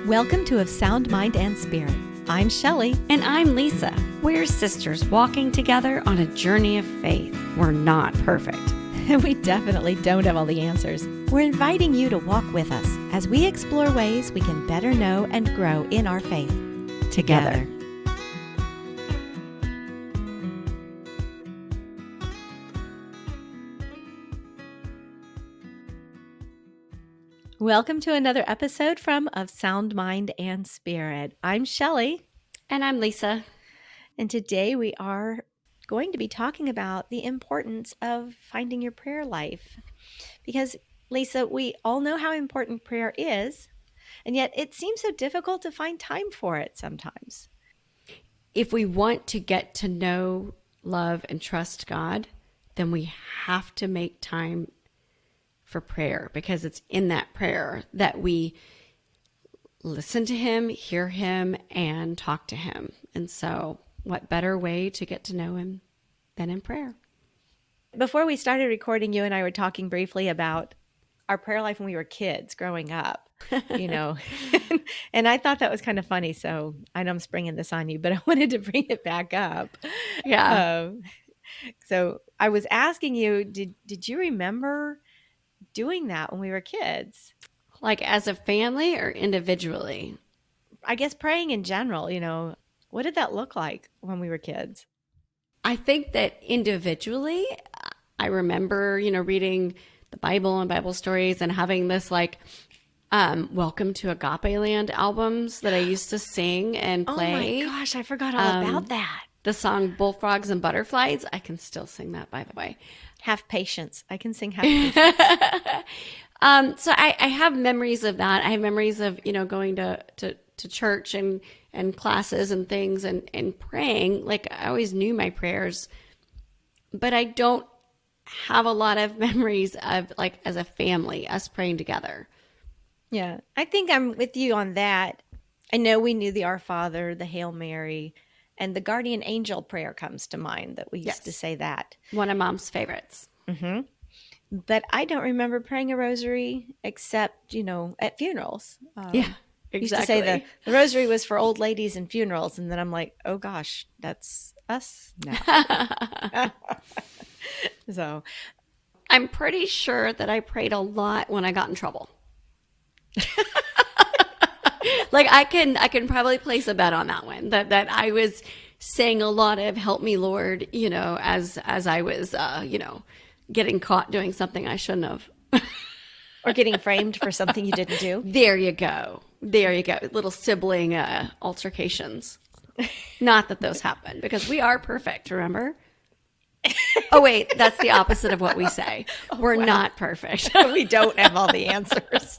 Welcome to Of Sound Mind and Spirit. I'm Shelly. And I'm Lisa. We're sisters walking together on a journey of faith. We're not perfect. And we definitely don't have all the answers. We're inviting you to walk with us as we explore ways we can better know and grow in our faith together. Welcome to another episode from Of Sound Mind and Spirit. I'm Shelly. And I'm Lisa. And today we are going to be talking about the importance of finding your prayer life. Because, Lisa, we all know how important prayer is, and yet it seems so difficult to find time for it sometimes. If we want to get to know, love, and trust God, then we have to make time for prayer, because it's in that prayer that we listen to Him, hear Him, and talk to Him. And so what better way to get to know Him than in prayer? Before we started recording, you and I were talking briefly about our prayer life when we were kids growing up, you know, and I thought that was kind of funny. So I know I'm springing this on you, but I wanted to bring it back up. Yeah. So I was asking you, did you remember doing that when we were kids? Like as a family or individually? I guess praying in general, you know, what did that look like when we were kids? I think that individually, I remember, reading the Bible and Bible stories and having this Welcome to Agape Land albums that I used to sing and play. Oh my gosh, I forgot all about that. The song Bullfrogs and Butterflies. I can still sing that, by the way. Have patience. I can sing Have Patience. So I have memories of that. I have memories of, going to church and classes and things and praying. Like I always knew my prayers, but I don't have a lot of memories of like as a family, us praying together. Yeah, I think I'm with you on that. I know we knew the Our Father, the Hail Mary, and the Guardian Angel prayer comes to mind that we used to say that. One of Mom's favorites. Mm-hmm. But I don't remember praying a rosary except, at funerals. Yeah, exactly. Used to say the rosary was for old ladies and funerals. And then I'm like, oh gosh, that's us now. So I'm pretty sure that I prayed a lot when I got in trouble. Like I can probably place a bet on that one that I was saying a lot of "Help me, Lord," as I was getting caught doing something I shouldn't have, or getting framed for something you didn't do. There you go. Little sibling altercations. Not that those happen, because we are perfect. Remember? Oh wait, that's the opposite of what we say. We're not perfect. We don't have all the answers.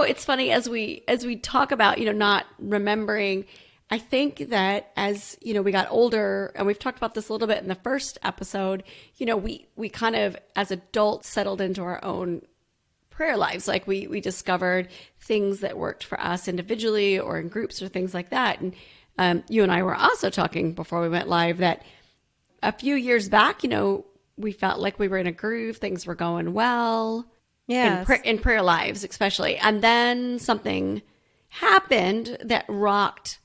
It's funny as we talk about, not remembering. I think that as, we got older, and we've talked about this a little bit in the first episode, we kind of, as adults, settled into our own prayer lives. Like we discovered things that worked for us individually or in groups or things like that. And you and I were also talking before we went live that a few years back, we felt like we were in a groove. Things were going well. Yeah, in prayer lives, especially. And then something happened that rocked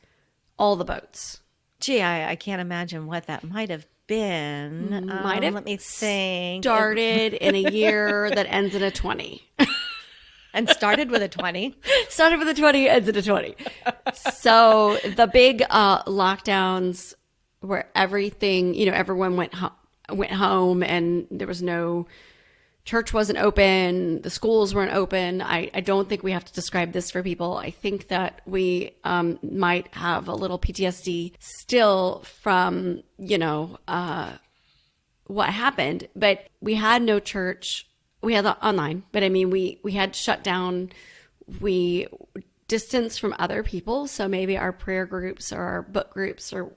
all the boats. Gee, I can't imagine what that might have been. Let me think. Started in a year that ends in a 20. And started with a 20. Started with a 20, ends in a 20. So the big lockdowns where everything, everyone went home and there was no... Church wasn't open. The schools weren't open. I don't think we have to describe this for people. I think that we might have a little PTSD still from, what happened. But we had no church. We had online. But I mean, we had shut down. We distanced from other people. So maybe our prayer groups or our book groups or,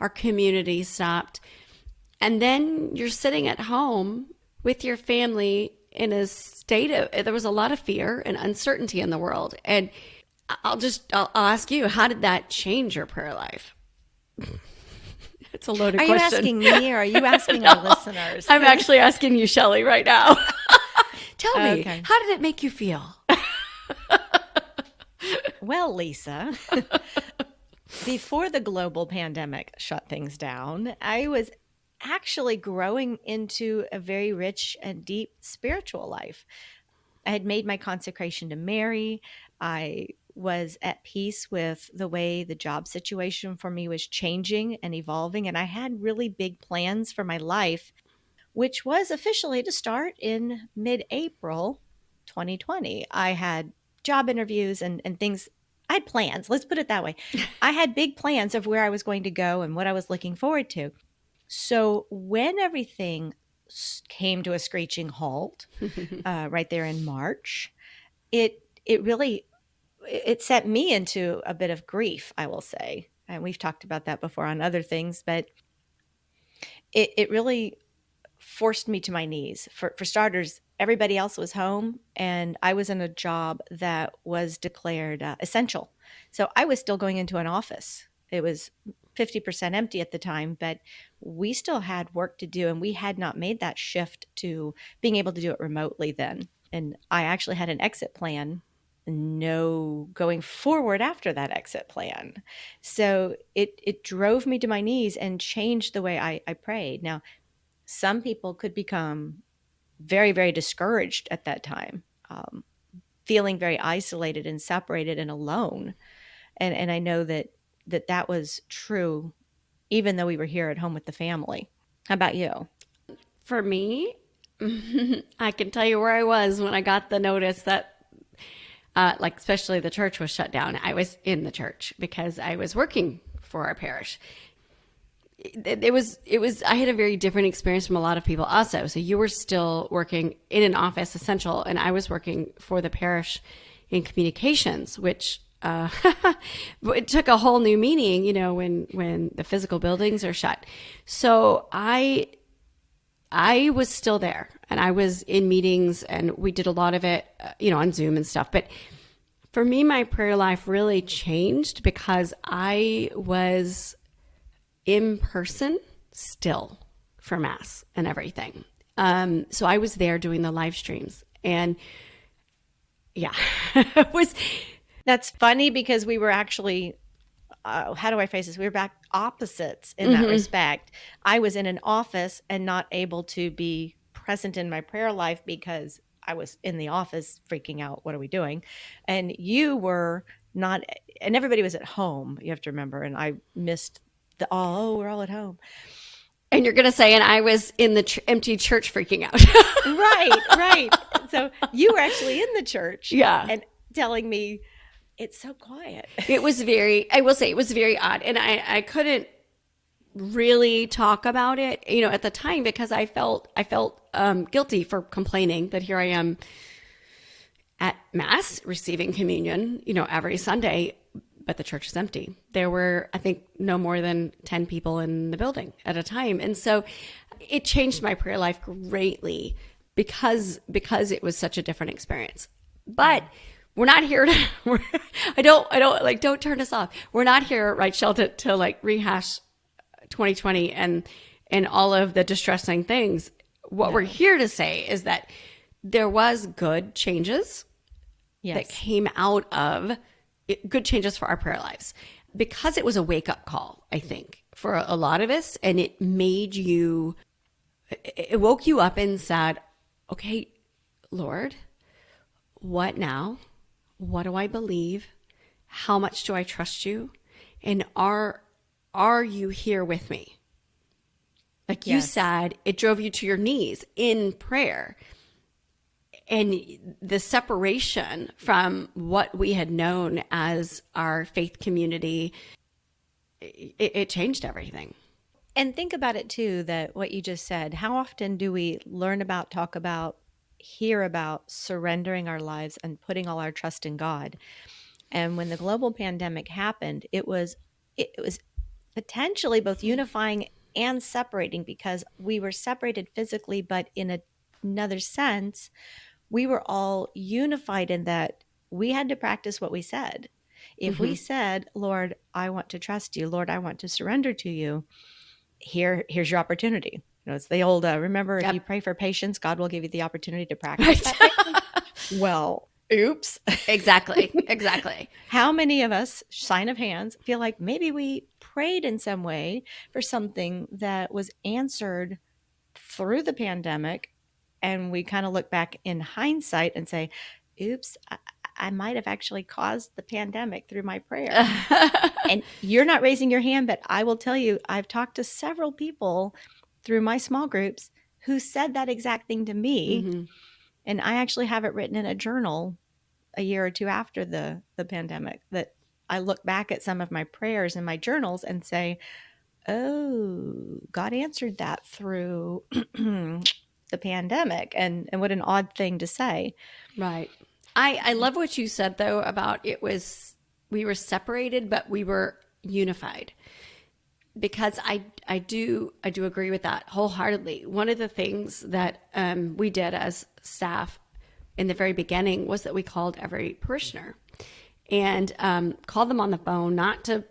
our community stopped. And then you're sitting at home with your family in a state of, there was a lot of fear and uncertainty in the world. And I'll ask you, how did that change your prayer life? It's a loaded question. Are you asking me or are you asking our listeners? I'm actually asking you, Shelly, right now. Tell me, how did it make you feel? Well, Lisa, before the global pandemic shut things down, I was actually growing into a very rich and deep spiritual life. I had made my consecration to Mary. I was at peace with the way the job situation for me was changing and evolving. And I had really big plans for my life, which was officially to start in mid April 2020. I had job interviews and things. I had plans. Let's put it that way. I had big plans of where I was going to go and what I was looking forward to. So when everything came to a screeching halt right there in March, it really it set me into a bit of grief, I will say. And we've talked about that before on other things, but it really forced me to my knees. For starters, everybody else was home, and I was in a job that was declared essential. So I was still going into an office. It was 50% empty at the time, but we still had work to do, and we had not made that shift to being able to do it remotely then. And I actually had an exit plan, no going forward after that exit plan. So it drove me to my knees and changed the way I prayed. Now, some people could become very, very discouraged at that time, feeling very isolated and separated and alone. And I know that was true, even though we were here at home with the family. How about you? For me, I can tell you where I was when I got the notice that, like, especially the church was shut down. I was in the church because I was working for our parish. I had a very different experience from a lot of people also. So you were still working in an office essential, and I was working for the parish in communications, which it took a whole new meaning, when the physical buildings are shut. So I was still there, and I was in meetings, and we did a lot of it, on Zoom and stuff. But for me, my prayer life really changed because I was in person still for Mass and everything. So I was there doing the live streams, and yeah, it was. That's funny because we were actually, how do I phrase this? We were back opposites in that respect. I was in an office and not able to be present in my prayer life because I was in the office freaking out. What are we doing? And you were not, and everybody was at home. You have to remember. And I missed we're all at home. And you're going to say, and I was in the empty church freaking out. Right. So you were actually in the church. Yeah. And telling me, it's so quiet. It was I will say it was very odd. And I couldn't really talk about it, at the time because I felt guilty for complaining that here I am at Mass receiving communion, every Sunday, but the church is empty. There were, I think, no more than 10 people in the building at a time. And so it changed my prayer life greatly because it was such a different experience. But we're not here to, don't turn us off. We're not here, right, Shel, to like rehash 2020 and all of the distressing things. What we're here to say is that there was good changes that came out of good changes for our prayer lives because it was a wake up call, I think, for a lot of us. And it woke you up and said, okay, Lord, what now? What do I believe? How much do I trust you? And are you here with me? Like you said, it drove you to your knees in prayer. And the separation from what we had known as our faith community, it changed everything. And think about it too, that what you just said, how often do we learn about, talk about, hear about surrendering our lives and putting all our trust in God? And when the global pandemic happened, it was potentially both unifying and separating because we were separated physically, but in another sense, we were all unified in that we had to practice what we said. If we said, Lord, I want to trust you, Lord, I want to surrender to you, here's your opportunity. It's the old, remember, if you pray for patience, God will give you the opportunity to practice that patience. Well, Oops. Exactly. Exactly. How many of us, sign of hands, feel like maybe we prayed in some way for something that was answered through the pandemic, and we kind of look back in hindsight and say, oops, I might have actually caused the pandemic through my prayer. And you're not raising your hand, but I will tell you, I've talked to several people through my small groups who said that exact thing to me. Hmm. And I actually have it written in a journal a year or two after the pandemic, that I look back at some of my prayers in my journals and say, oh, God answered that through the pandemic. And what an odd thing to say. Right. I love what you said though about we were separated, but we were unified. Because I do agree with that wholeheartedly. One of the things that we did as staff in the very beginning was that we called every parishioner and called them on the phone. Not to,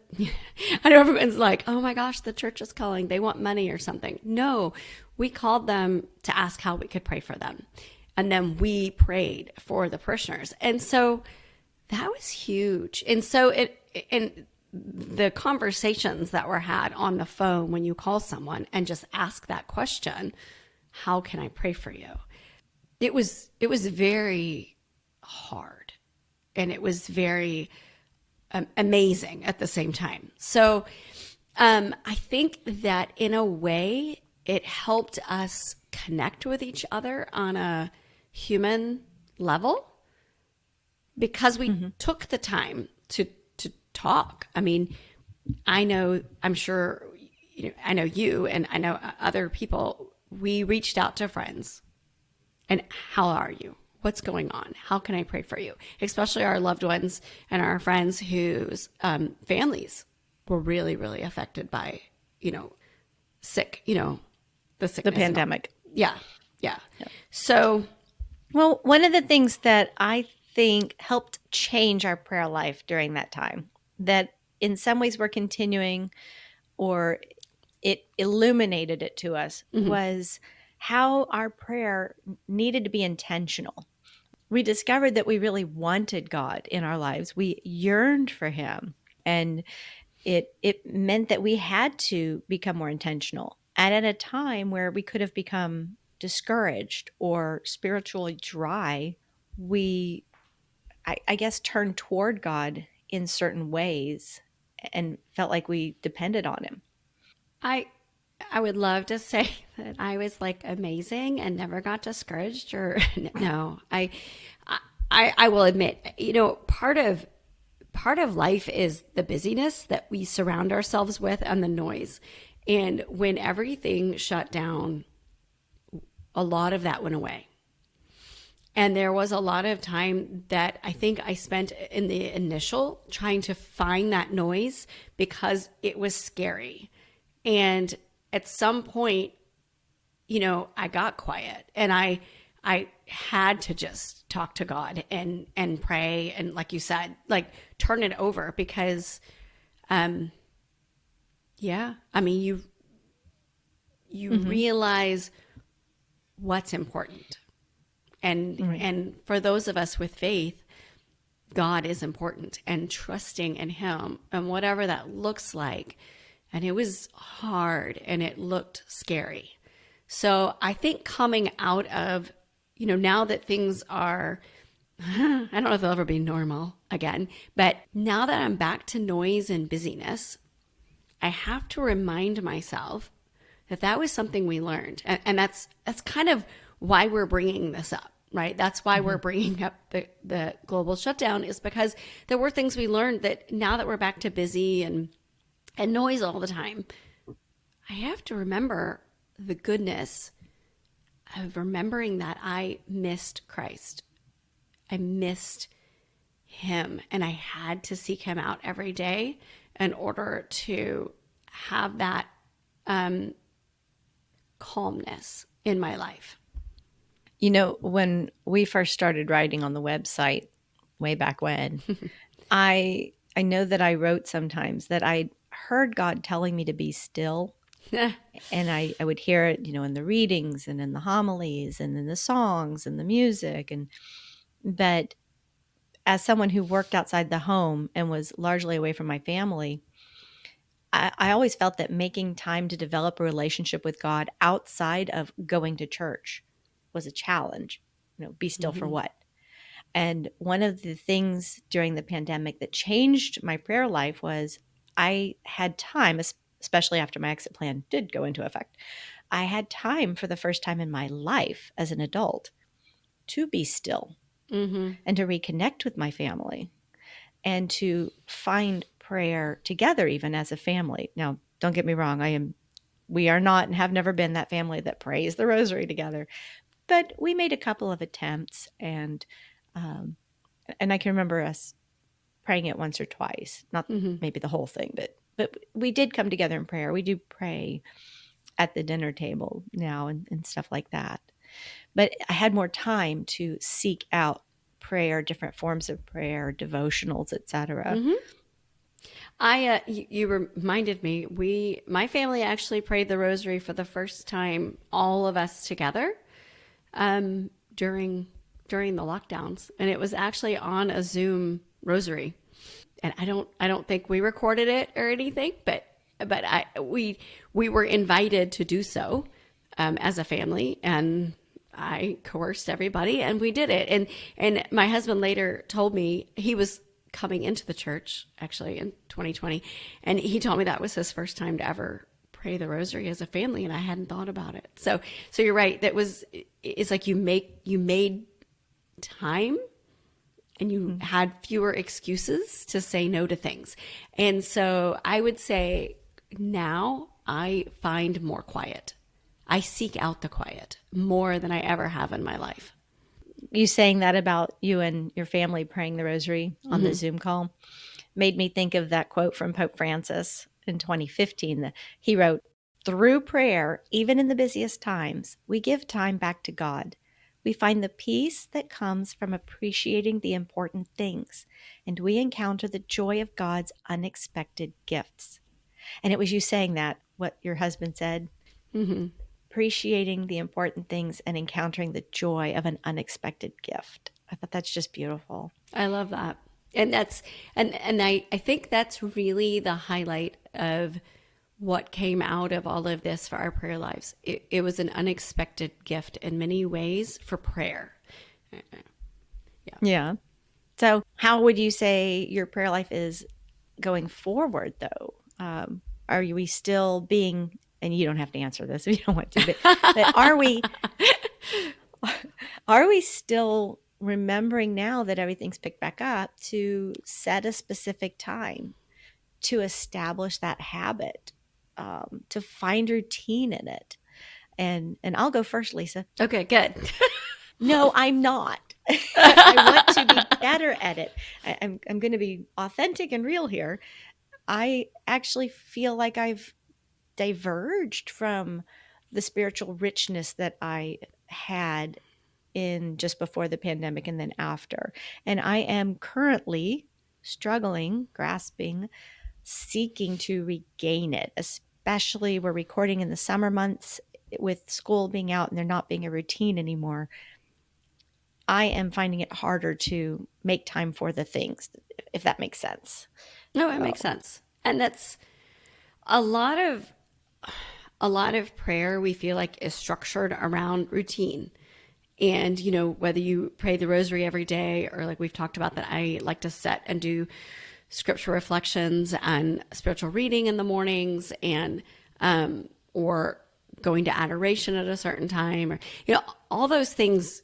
I know everyone's like, "Oh my gosh, the church is calling; they want money or something." No, we called them to ask how we could pray for them, and then we prayed for the parishioners, and so that was huge. And so and the conversations that were had on the phone when you call someone and just ask that question, how can I pray for you? It was very hard, and it was very amazing at the same time. So I think that in a way it helped us connect with each other on a human level because we took the time to talk. I mean, I'm sure, I know you and I know other people. We reached out to friends and how are you? What's going on? How can I pray for you? Especially our loved ones and our friends whose families were really, really affected by, you know, sick, the The sickness and all. pandemic. Yeah, yeah. So, Well, one of the things that I think helped change our prayer life during that time, that in some ways we're continuing, or it illuminated it to us, mhm. was how our prayer needed to be intentional. We discovered that we really wanted God in our lives. We yearned for him. And it meant that we had to become more intentional. And at a time where we could have become discouraged or spiritually dry, we, I guess, turned toward God in certain ways and felt like we depended on him. I I would love to say that I was like amazing and never got discouraged or no. I will admit, part of life is the busyness that we surround ourselves with and the noise. And when everything shut down, a lot of that went away. And there was a lot of time that I think I spent in the initial trying to find that noise because it was scary. And at some point, I got quiet and I had to just talk to God and pray and like you said, like turn it over because yeah, I mean you Hmm. realize what's important. Right. And for those of us with faith, God is important and trusting in him and whatever that looks like. And it was hard and it looked scary. So I think coming out of, now that things are, I don't know if they'll ever be normal again, but now that I'm back to noise and busyness, I have to remind myself that that was something we learned. And that's kind of why we're bringing this up, right? That's why we're Hmm. bringing up the global shutdown is because there were things we learned that now that we're back to busy and noise all the time, I have to remember the goodness of remembering that I missed Christ. I missed him and I had to seek him out every day in order to have that um, calmness in my life. When we first started writing on the website way back when, I know that I wrote sometimes that I heard God telling me to be still. And I would hear it, in the readings and in the homilies and in the songs and the music. But as someone who worked outside the home and was largely away from my family, I always felt that making time to develop a relationship with God outside of going to church was a challenge. Be still for Mm-hmm. what? And one of the things during the pandemic that changed my prayer life was I had time, especially after my exit plan did go into effect. I had time for the first time in my life as an adult to be still Mm-hmm. and to reconnect with my family and to find prayer together, even as a family. Now, don't get me wrong, we are not and have never been that family that prays the rosary together, but we made a couple of attempts, um, and I can remember us praying it once or twice, not Mm-hmm. maybe the whole thing, but we did come together in prayer. We do pray at the dinner table now and stuff like that. But I had more time to seek out prayer, different forms of prayer, devotionals, etc. Mm-hmm. You reminded me, my family actually prayed the rosary for the first time, all of us together, um, during, during the lockdowns. And it was actually on a Zoom rosary. And I don't think we recorded it or anything, but we were invited to do so, as a family, and I coerced everybody, and we did it. And my husband later told me he was coming into the church actually in 2020, and he told me that was his first time to ever pray the rosary as a family, and I hadn't thought about it. So you're right. It's like you made time and you Mm-hmm. had fewer excuses to say no to things. And so I would say now I find more quiet. I seek out the quiet more than I ever have in my life. You saying that about you and your family praying the rosary on the Mm-hmm. Zoom call made me think of that quote from Pope Francis in 2015. That he wrote, "Through prayer, even in the busiest times, we give time back to God. We find the peace that comes from appreciating the important things, and we encounter the joy of God's unexpected gifts." And it was you saying that, what your husband said, Mm-hmm. appreciating the important things and encountering the joy of an unexpected gift. I thought that's just beautiful. I love that. And I think that's really the highlight of what came out of all of this for our prayer lives. It was an unexpected gift in many ways for prayer. Yeah. Yeah. So, how would you say your prayer life is going forward, though? Are we still being, and you don't have to answer this if you don't want to, but are we still remembering now that everything's picked back up to set a specific time to establish that habit, to find routine in it? And I'll go first, Lisa. Okay, good. No, I'm not. I want to be better at it. I'm going to be authentic and real here. I actually feel like I've diverged from the spiritual richness that I had in just before the pandemic and then after. And I am currently struggling, grasping, seeking to regain it, especially we're recording in the summer months with school being out and there not being a routine anymore. I am finding it harder to make time for the things, if that makes sense. No, it makes So, sense. And that's a lot of a lot of prayer we feel like is structured around routine. And, you know, whether you pray the rosary every day or like we've talked about that I like to set and do scripture reflections and spiritual reading in the mornings and or going to adoration at a certain time or you know all those things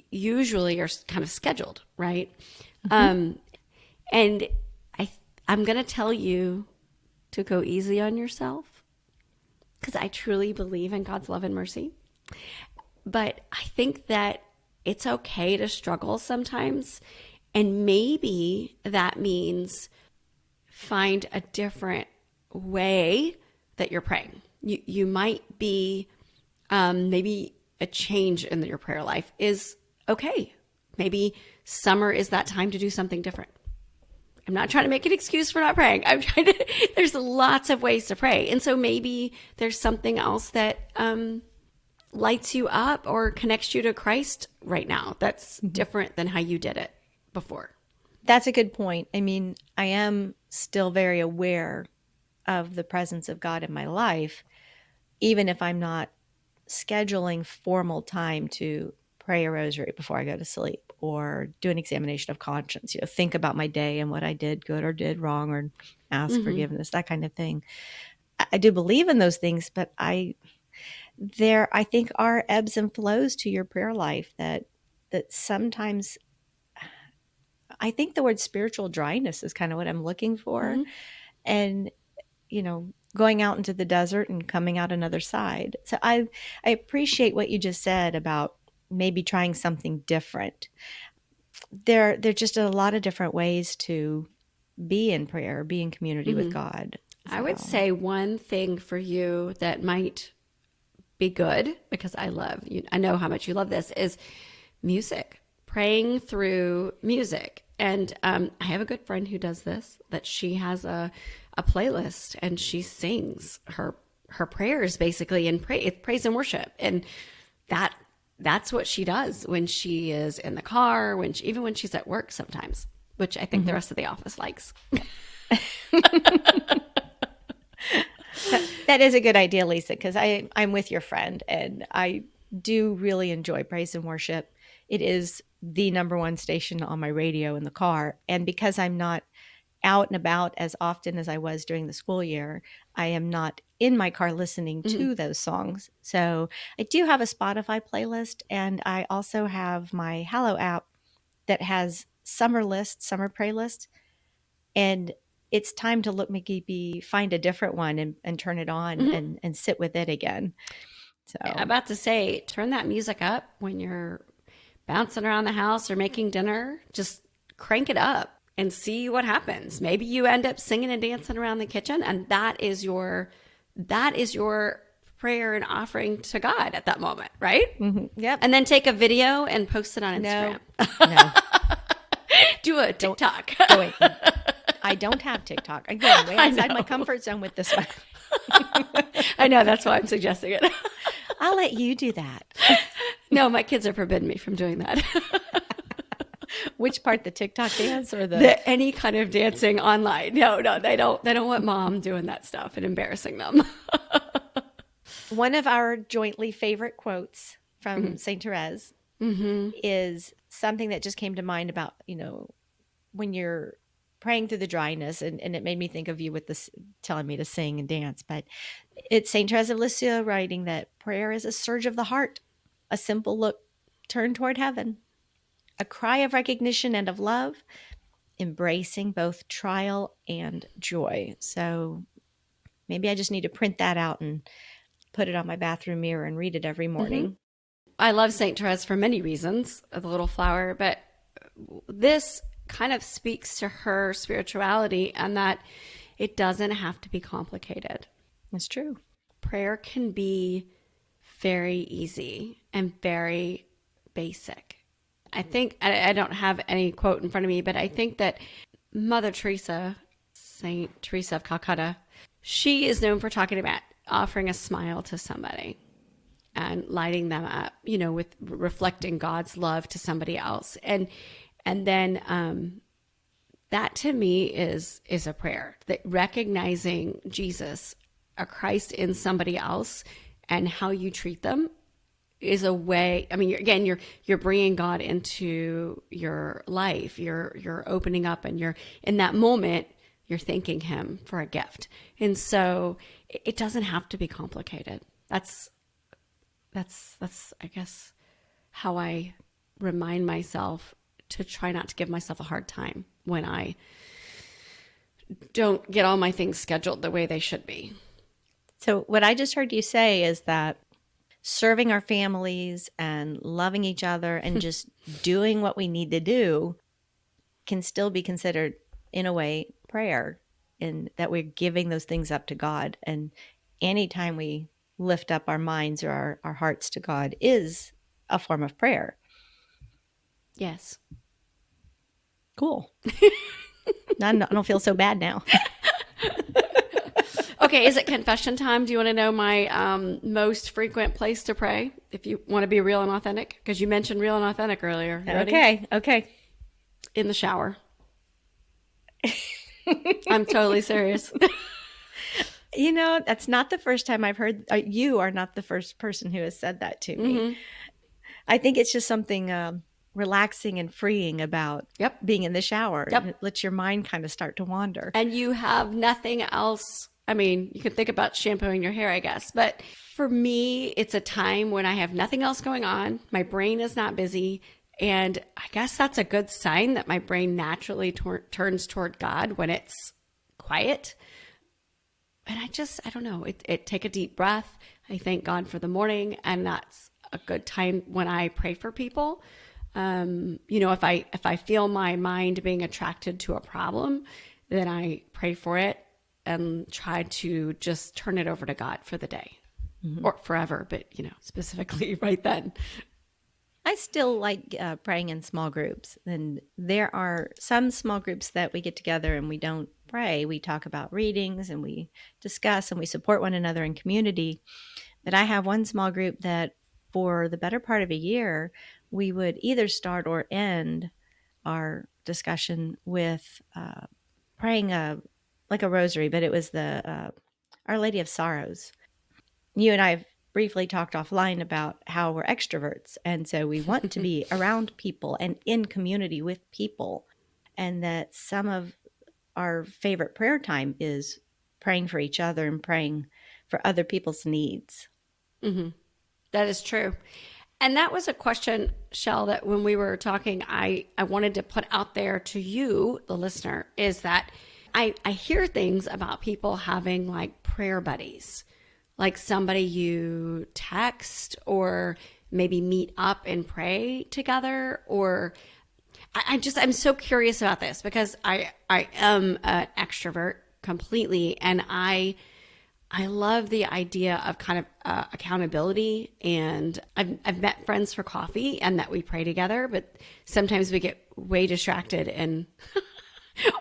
usually are kind of scheduled, right? mm-hmm. And I I'm going to tell you to go easy on yourself because I truly believe in God's love and mercy. But I think that it's okay to struggle sometimes. And maybe that means find a different way that you're praying. You might be, maybe a change in your prayer life is okay. Maybe summer is that time to do something different. I'm not trying to make an excuse for not praying. I'm trying to, there's lots of ways to pray. And so maybe there's something else that, lights you up or connects you to Christ right now that's Mm-hmm. different than how you did it. before. That's a good point. I mean, I am still very aware of the presence of God in my life, even if I'm not scheduling formal time to pray a rosary before I go to sleep or do an examination of conscience, think about my day and what I did good or did wrong or ask Mm-hmm. forgiveness, that kind of thing. I do believe in those things, but I think are ebbs and flows to your prayer life that sometimes I think the word spiritual dryness is kind of what I'm looking for. Mm-hmm. And, going out into the desert and coming out another side. So I appreciate what you just said about maybe trying something different. There are just a lot of different ways to be in prayer, be in community with Mm-hmm. God. I would So, say one thing for you that might be good, because I know how much you love this, is music, praying through music. And I have a good friend who does this, that she has a playlist and she sings her prayers basically in praise and worship. And that's what she does when she is in the car, even when she's at work sometimes, which I think the mhm. rest of the office likes. That is a good idea, Lisa, because I'm with your friend and I do really enjoy praise and worship. It is the number one station on my radio in the car. And because I'm not out and about as often as I was during the school year, I am not in my car listening Mhm. to those songs. So I do have a Spotify playlist, and I also have my Hallow app that has summer playlist. And it's time to look, maybe find a different one and turn it on Mhm. and sit with it again. I'm So, about to say, turn that music up when you're bouncing around the house or making dinner. Just crank it up and see what happens. Maybe you end up singing and dancing around the kitchen, and that is your prayer and offering to God at that moment, right? yep. And then take a video and post it on Instagram. No, no, Do a don't, TikTok. don't. I don't have TikTok. I'm going way I outside my know. comfort zone with this one. I know, that's why I'm suggesting it. I'll let you do that. No, my kids are forbidding me from doing that. Which part, the TikTok dance or the Any kind of dancing online. No, they don't. They don't want mom doing that stuff and embarrassing them. one of our jointly favorite quotes Mm-hmm. from Saint Therese Mm-hmm. is something that just came to mind about, when you're praying through the dryness, and it made me think of you with this telling me to sing and dance. But it's Saint Therese of Lisieux writing that prayer is a surge of the heart, a simple look turned toward heaven, a cry of recognition and of love, embracing both trial and joy. So maybe I just need to print that out and put it on my bathroom mirror and read it every Mm-hmm. morning. I love Saint Therese for many reasons, the little flower, but this kind of speaks to her spirituality and that it doesn't have to be complicated. It's true. Prayer can be very easy and very basic. I think, I don't have any quote in front of me, but I think that Mother Teresa, Saint Teresa of Calcutta, she is known for talking about offering a smile to somebody and lighting them up, with reflecting God's love to somebody else. And then that to me is a prayer, that recognizing Jesus, a Christ in somebody else, and how you treat them is a way. I mean, you're bringing God into your life. You're opening up, and you're in that moment. You're thanking Him for a gift, and so it doesn't have to be complicated. That's I guess how I remind myself to try not to give myself a hard time when I don't get all my things scheduled the way they should be. So, what I just heard you say is that serving our families and loving each other and just doing what we need to do can still be considered, in a way, prayer, in that we're giving those things up to God. And anytime we lift up our minds or our hearts to God is a form of prayer. Yes. Cool. I don't feel so bad now. Okay, is it confession time? Do you want to know my most frequent place to pray if you want to be real and authentic? Because you mentioned real and authentic earlier. You ready? Okay. in the shower. I'm totally serious. That's not the first time I've heard, you are not the first person who has said that to me. Mm-hmm. I think it's just something relaxing and freeing about Yep. being in the shower. Yep. It lets your mind kind of start to wander. And you have nothing else. I mean, you could think about shampooing your hair, I guess. But for me, it's a time when I have nothing else going on. My brain is not busy. And I guess that's a good sign that my brain naturally turns toward God when it's quiet. And I don't know, it take a deep breath. I thank God for the morning. And that's a good time when I pray for people. If I feel my mind being attracted to a problem, then I pray for it and try to just turn it over to God for the day or forever, but specifically right then. I still like praying in small groups. And there are some small groups that we get together and we don't pray. We talk about readings and we discuss and we support one another in community. But I have one small group that for the better part of a year, we would either start or end our discussion with praying like a rosary, but it was the Our Lady of Sorrows. You and I have briefly talked offline about how we're extroverts, and so we want to be around people and in community with people, and that some of our favorite prayer time is praying for each other and praying for other people's needs. Mm-hmm. That is true. And that was a question, Shell, that when we were talking, I wanted to put out there to you, the listener, is that I hear things about people having like prayer buddies, like somebody you text or maybe meet up and pray together. Or I'm so curious about this because I am an extrovert completely. And I love the idea of kind of accountability, and I've met friends for coffee and that we pray together, but sometimes we get way distracted and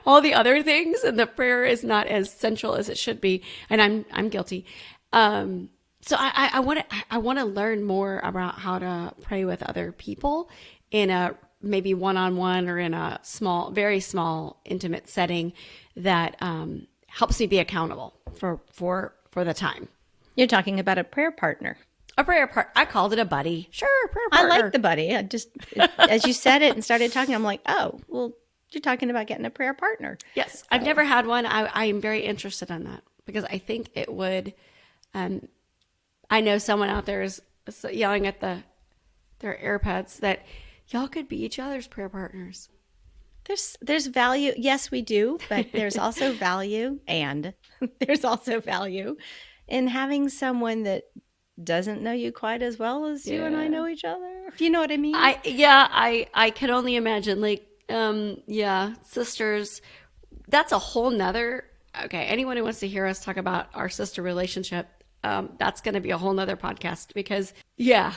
all the other things, and the prayer is not as central as it should be, and I'm guilty. So I want to learn more about how to pray with other people in a maybe one-on-one or in a small, very small, intimate setting that helps me be accountable for the time. You're talking about a prayer partner. A prayer partner. I called it a buddy. Sure, prayer partner. I like the buddy. As you said it and started talking, I'm like, oh, well, you're talking about getting a prayer partner. Yes, I've never had one. I am very interested in that because I think it would. I know someone out there is yelling at their AirPods that y'all could be each other's prayer partners. There's value. Yes, we do, but there's also value, and there's also value in having someone that doesn't know you quite as well as you and I know each other. If you know what I mean? I can only imagine. Like, sisters. That's a whole nother. Okay, anyone who wants to hear us talk about our sister relationship, that's going to be a whole nother podcast because yeah,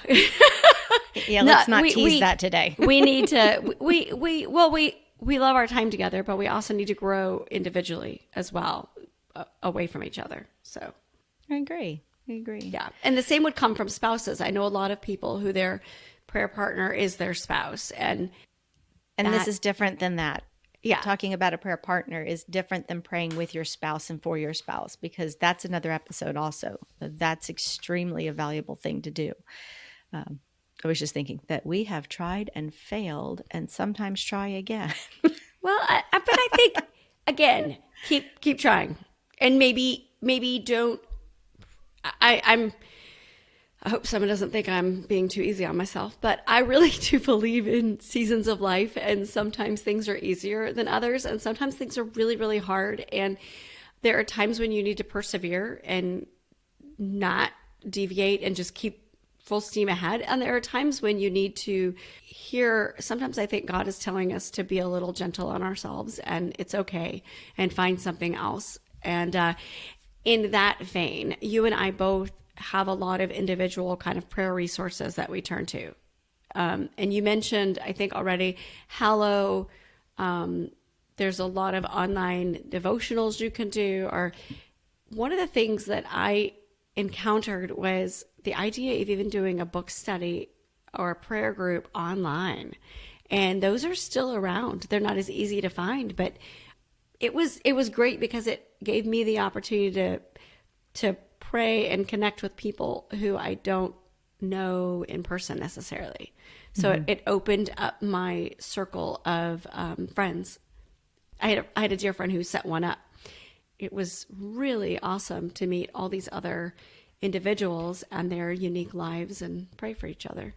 let's not tease that today. We need to. We love our time together, but we also need to grow individually as well, away from each other. So I agree. Yeah. And the same would come from spouses. I know a lot of people who their prayer partner is their spouse. And this is different than that. Yeah. Talking about a prayer partner is different than praying with your spouse and for your spouse, because that's another episode also. That's extremely a valuable thing to do. I was just thinking that we have tried and failed and sometimes try again. Well, but I think, again, keep trying. And maybe don't. I hope someone doesn't think I'm being too easy on myself, but I really do believe in seasons of life, and sometimes things are easier than others, and sometimes things are really, really hard. And there are times when you need to persevere and not deviate and just keep full steam ahead. And there are times when you need to hear, sometimes I think God is telling us to be a little gentle on ourselves, and it's okay, and find something else. And in that vein, you and I both have a lot of individual kind of prayer resources that we turn to. And you mentioned, I think already, Hallow. There's a lot of online devotionals you can do. Or one of the things that I encountered was the idea of even doing a book study or a prayer group online. And those are still around. They're not as easy to find, but it was great because it gave me the opportunity to pray and connect with people who I don't know in person necessarily. So it opened up my circle of friends. I had a dear friend who set one up. It was really awesome to meet all these other individuals and their unique lives and pray for each other.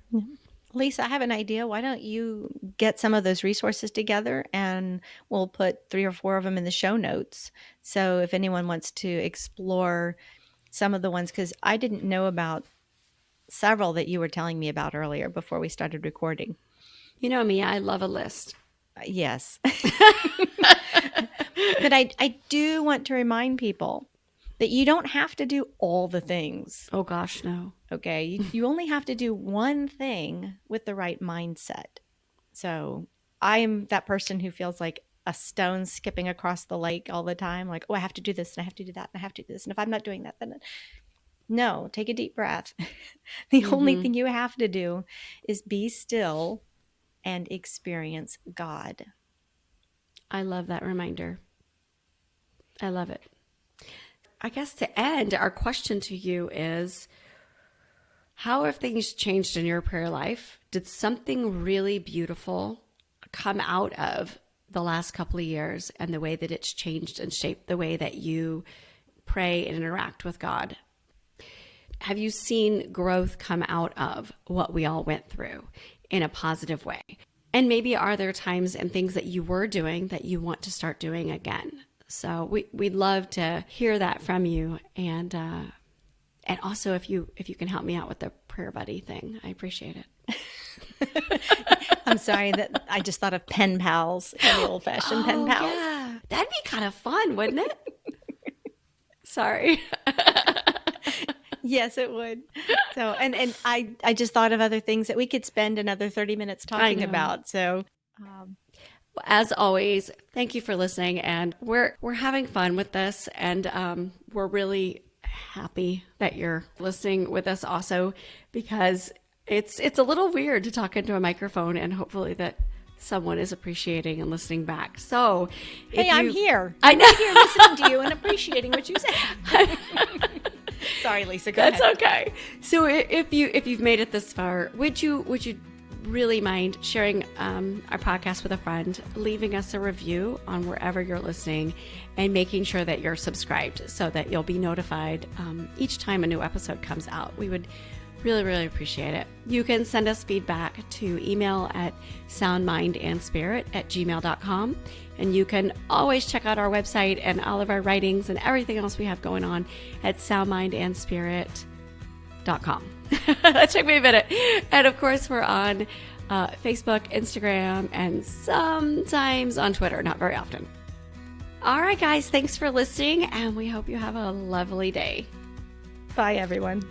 Lisa, I have an idea. Why don't you get some of those resources together, and we'll put 3 or 4 of them in the show notes. So if anyone wants to explore some of the ones, because I didn't know about several that you were telling me about earlier before we started recording. You know me, I love a list. Yes. But I do want to remind people that you don't have to do all the things. Oh gosh, no. Okay. You only have to do one thing with the right mindset. So I am that person who feels like a stone skipping across the lake all the time. Like, oh, I have to do this and I have to do that and I have to do this. And if I'm not doing that, then no, take a deep breath. The only thing you have to do is be still and experience God. I love that reminder. I love it. I guess to end, our question to you is, how have things changed in your prayer life? Did something really beautiful come out of the last couple of years and the way that it's changed and shaped the way that you pray and interact with God? Have you seen growth come out of what we all went through in a positive way? And maybe are there times and things that you were doing that you want to start doing again? So we'd love to hear that from you. And also if you can help me out with the prayer buddy thing, I appreciate it. I'm sorry that I just thought of pen pals, the old-fashioned pen pals. Yeah. That'd be kind of fun, wouldn't it? Sorry. Yes, it would. So, and I just thought of other things that we could spend another 30 minutes talking about. So, as always, thank you for listening, and we're having fun with this, and we're really happy that you're listening with us also, because it's a little weird to talk into a microphone, and hopefully that someone is appreciating and listening back. So, hey, I'm here. I know. I'm here listening to you and appreciating what you say. Sorry, Lisa. Go ahead. That's okay. So if you've made it this far, would you really mind sharing our podcast with a friend, leaving us a review on wherever you're listening, and making sure that you're subscribed so that you'll be notified each time a new episode comes out? We would really, really appreciate it. You can send us feedback to email at soundmindandspirit@gmail.com. And you can always check out our website and all of our writings and everything else we have going on at soundmindandspirit.com. That took me a minute. And of course, we're on Facebook, Instagram, and sometimes on Twitter, not very often. All right, guys, thanks for listening, and we hope you have a lovely day. Bye, everyone.